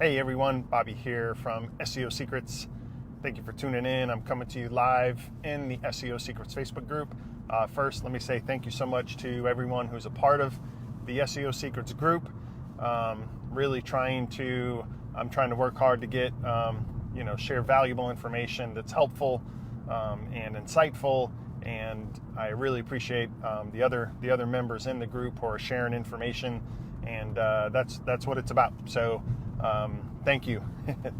Hey everyone, Bobby here from SEO Secrets. Thank you for tuning in. I'm coming to you live in the SEO Secrets Facebook group. First, let me say thank you so much to everyone who's a part of the SEO Secrets group. I'm trying to work hard to get, share valuable information that's helpful and insightful. And I really appreciate the other members in the group who are sharing information, and that's what it's about. So thank you.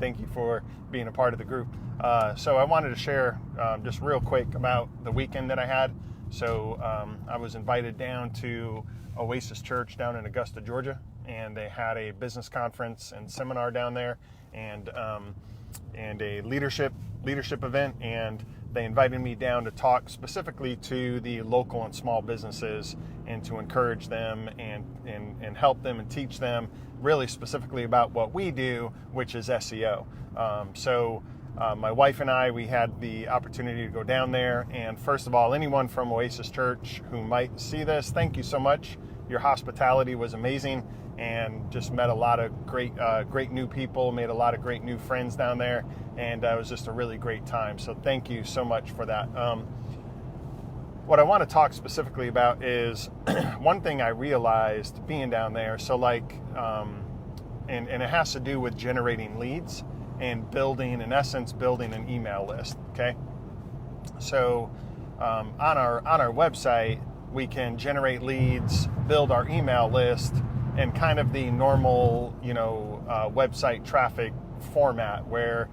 Thank you for being a part of the group. So I wanted to share just real quick about the weekend that I had. So I was invited down to Oasis Church down in Augusta, Georgia, and they had a business conference and seminar down there, and a leadership event, and they invited me down to talk specifically to the local and small businesses and to encourage them and help them and teach them really specifically about what we do, which is SEO. My wife and I, we had the opportunity to go down there. And first of all, anyone from Oasis Church who might see this, thank you so much. Your hospitality was amazing, and just met a lot of great new people, made a lot of great new friends down there, and it was just a really great time. So thank you so much for that. What I want to talk specifically about is one thing I realized being down there. So and it has to do with generating leads and building an email list. Okay. So on our website, we can generate leads, build our email list, and kind of the normal, website traffic format where,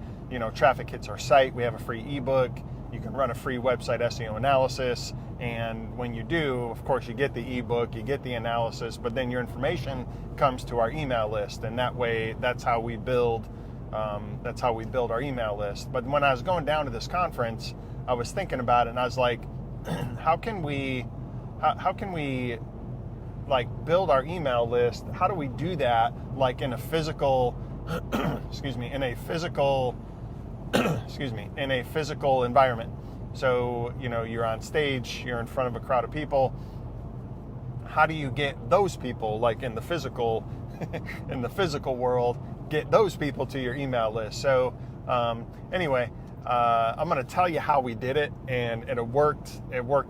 traffic hits our site. We have a free ebook. You can run a free website SEO analysis. And when you do, of course, you get the ebook, you get the analysis, but then your information comes to our email list. And that way, that's how we build our email list. But when I was going down to this conference, I was thinking about it, and I was like, how can we like build our email list? How do we do that like in a physical in a physical environment? So, you're on stage, you're in front of a crowd of people. How do you get those people, like in the physical world, get those people to your email list? So anyway, I'm going to tell you how we did it, and it worked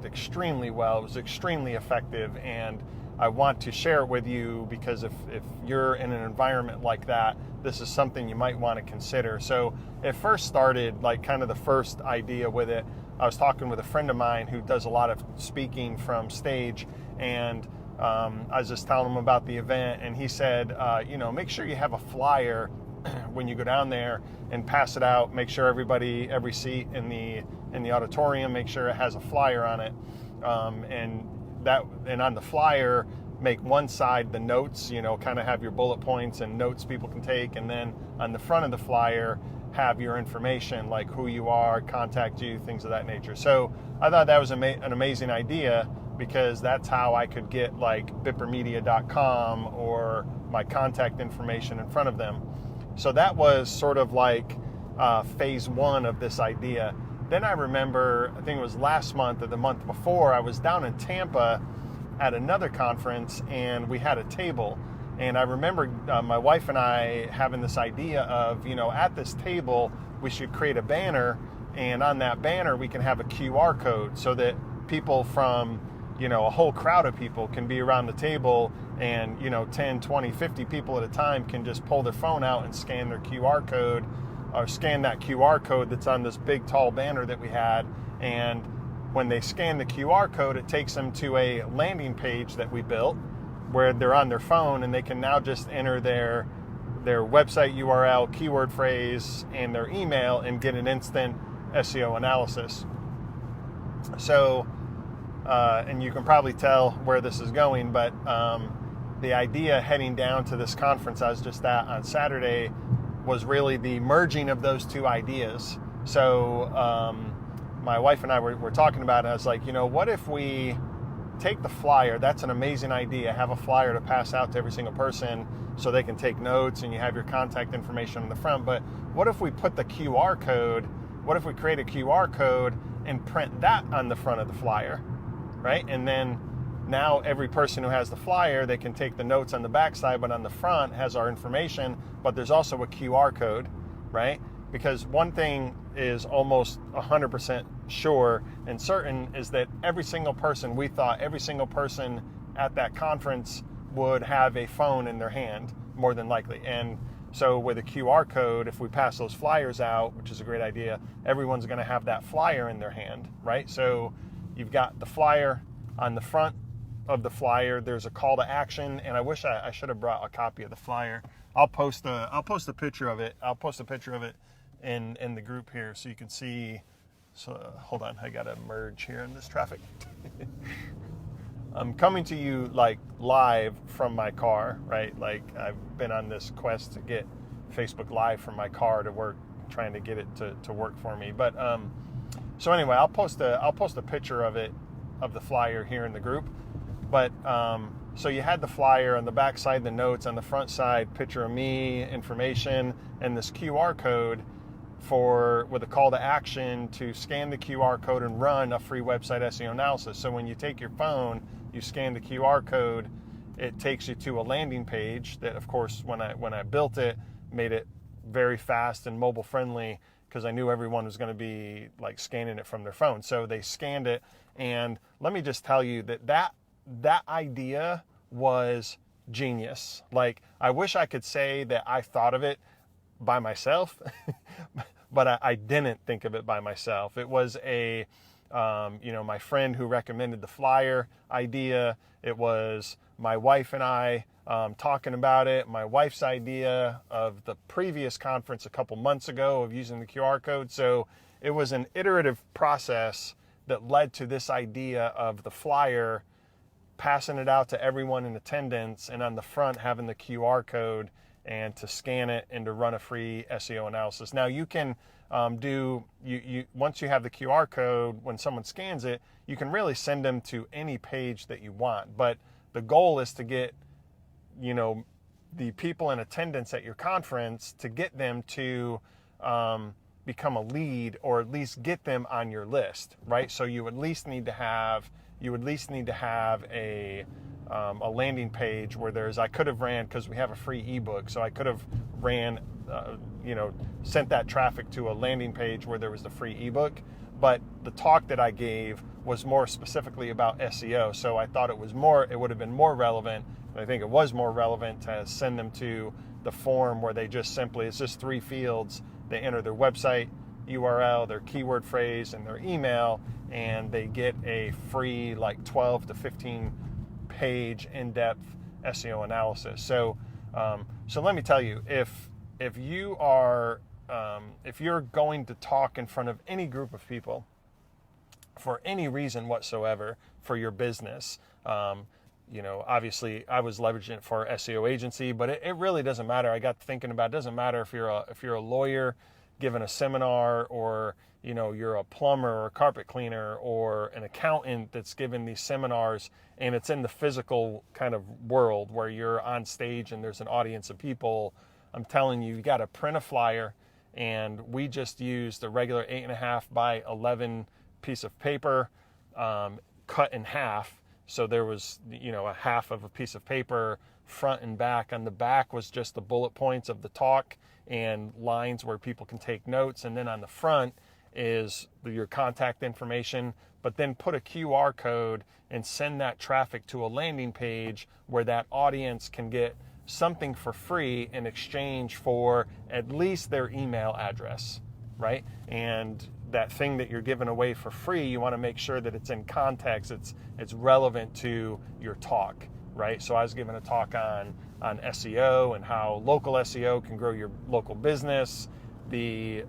extremely well. It was extremely effective, and I want to share it with you because if you're in an environment like that, this is something you might want to consider. So it first started, like kind of the first idea with it, I was talking with a friend of mine who does a lot of speaking from stage, and I was just telling him about the event, and he said, make sure you have a flyer when you go down there and pass it out. Make sure every seat in the auditorium, make sure it has a flyer on it, and on the flyer, make one side the notes, kind of have your bullet points and notes people can take, and then on the front of the flyer have your information, like who you are, contact you, things of that nature. So I thought that was an amazing idea, because that's how I could get like bippermedia.com or my contact information in front of them. So that was sort of like phase one of this idea. Then I remember, I think it was last month or the month before, I was down in Tampa at another conference, and we had a table. And I remember my wife and I having this idea of, at this table, we should create a banner, and on that banner, we can have a QR code so that people from, a whole crowd of people can be around the table, and, 10, 20, 50 people at a time can just pull their phone out and scan their QR code, or scan that QR code that's on this big, tall banner that we had. And when they scan the QR code, it takes them to a landing page that we built, where they're on their phone, and they can now just enter their website URL, keyword phrase, and their email, and get an instant SEO analysis. So, and you can probably tell where this is going, but the idea heading down to this conference I was just at on Saturday was really the merging of those two ideas. So my wife and I were talking about it. I was like, what if we take the flyer? That's an amazing idea. Have a flyer to pass out to every single person so they can take notes, and you have your contact information on the front. But what if we put the QR code, what if we create a QR code and print that on the front of the flyer, right? And then now every person who has the flyer, they can take the notes on the backside, but on the front has our information, but there's also a QR code, right? Because one thing is almost 100% sure and certain is that every single person at that conference would have a phone in their hand, more than likely. And so with a QR code, if we pass those flyers out, which is a great idea, everyone's going to have that flyer in their hand, right? So you've got the flyer. On the front of the flyer, there's a call to action, and I wish I should have brought a copy of the flyer. I'll post a picture of it. I'll post a picture of it in the group here so you can see. So hold on, I gotta merge here in this traffic. I'm coming to you like live from my car, right? Like I've been on this quest to get Facebook Live from my car to work, trying to get it to work for me. But so anyway, I'll post a picture of it, of the flyer here in the group. But so you had the flyer on the back side, the notes on the front side, picture of me, information, and this QR code with a call to action to scan the QR code and run a free website SEO analysis. So when you take your phone, you scan the QR code, it takes you to a landing page that, of course, when I built it, made it very fast and mobile friendly, because I knew everyone was going to be like scanning it from their phone. So they scanned it, and let me just tell you that idea was genius. Like, I wish I could say that I thought of it by myself, but I didn't think of it by myself. It was my friend who recommended the flyer idea. It was my wife and I talking about it. My wife's idea of the previous conference a couple months ago of using the QR code. So it was an iterative process that led to this idea of the flyer, passing it out to everyone in attendance, and on the front having the QR code and to scan it and to run a free SEO analysis. Now you can once you have the QR code, when someone scans it, you can really send them to any page that you want. But the goal is to get, the people in attendance at your conference, to get them to become a lead, or at least get them on your list, right? So you at least need to have a landing page where I could have ran, because we have a free ebook, so I could have ran, sent that traffic to a landing page where there was the free ebook. But the talk that I gave was more specifically about SEO, so I thought it would have been more relevant, and I think it was more relevant to send them to the form where they it's just 3 fields. They enter their website URL, their keyword phrase, and their email, and they get a free 12 to 15 page in-depth SEO analysis. So let me tell you, if you're going to talk in front of any group of people for any reason whatsoever for your business, obviously I was leveraging it for our SEO agency, but it really doesn't matter. I got thinking about, it doesn't matter if you're a lawyer giving a seminar, or you're a plumber or a carpet cleaner or an accountant that's giving these seminars, and it's in the physical kind of world where you're on stage and there's an audience of people. I'm telling you, you got to print a flyer, and we just used a regular 8.5 by 11 piece of paper, cut in half. So there was, a half of a piece of paper, front and back. On the back was just the bullet points of the talk and lines where people can take notes. And then on the front is your contact information, but then put a QR code and send that traffic to a landing page where that audience can get something for free in exchange for at least their email address, right? And that thing that you're giving away for free, you want to make sure that it's in context, it's relevant to your talk, right? So I was giving a talk on SEO and how local SEO can grow your local business. The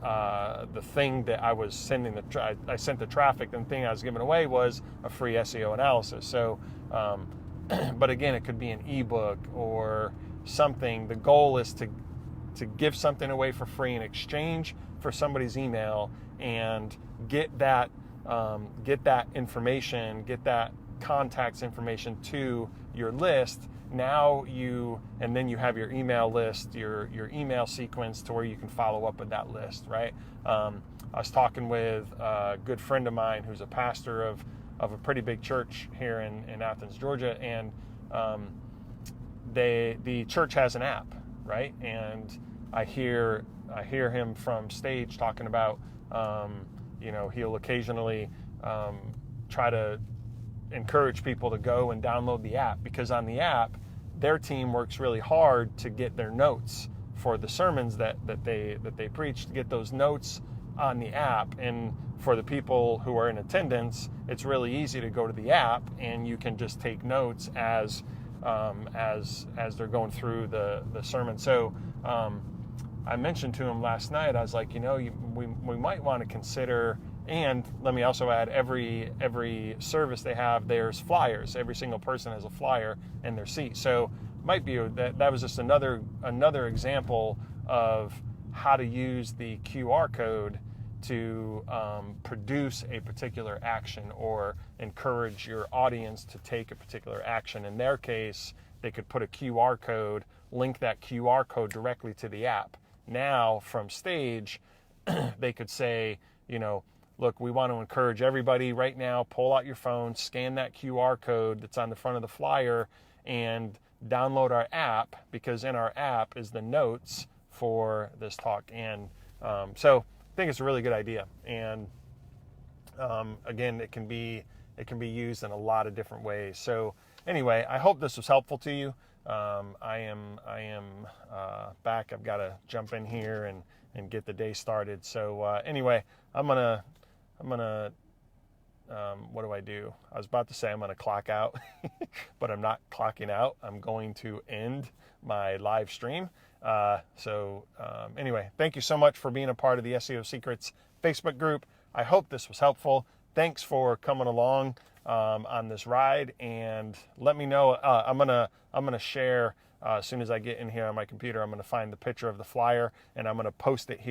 thing that I was sending I sent the traffic, and the thing I was giving away was a free SEO analysis. So, but again, it could be an ebook or something. The goal is to give something away for free in exchange for somebody's email, and get that information, get that contacts information to your list. And then you have your email list, your email sequence to where you can follow up with that list, right? I was talking with a good friend of mine who's a pastor of of a pretty big church here in Athens, Georgia, and the church has an app, right? And I hear him from stage talking about, he'll occasionally try to encourage people to go and download the app, because on the app, their team works really hard to get their notes for the sermons that they preach, to get those notes on the app. And for the people who are in attendance, it's really easy to go to the app and you can just take notes as they're going through the sermon. So I mentioned to him last night, I was like, we might want to consider. And let me also add, every service they have, there's flyers. Every single person has a flyer in their seat. So might be that was just another example of how to use the QR code to produce a particular action or encourage your audience to take a particular action. In their case, they could put a QR code, link that QR code directly to the app. Now, from stage, they could say, look, we want to encourage everybody right now, pull out your phone, scan that QR code that's on the front of the flyer, and download our app, because in our app is the notes for this talk. And so I think it's a really good idea. And again, it can be used in a lot of different ways. So anyway, I hope this was helpful to you. I am back. I've got to jump in here and get the day started. So anyway, I'm gonna what do I do? I was about to say I'm gonna clock out, but I'm not clocking out. I'm going to end my live stream. Anyway, thank you so much for being a part of the SEO Secrets Facebook group. I hope this was helpful. Thanks for coming along on this ride, and let me know. I'm gonna share as soon as I get in here on my computer. I'm gonna find the picture of the flyer and I'm gonna post it here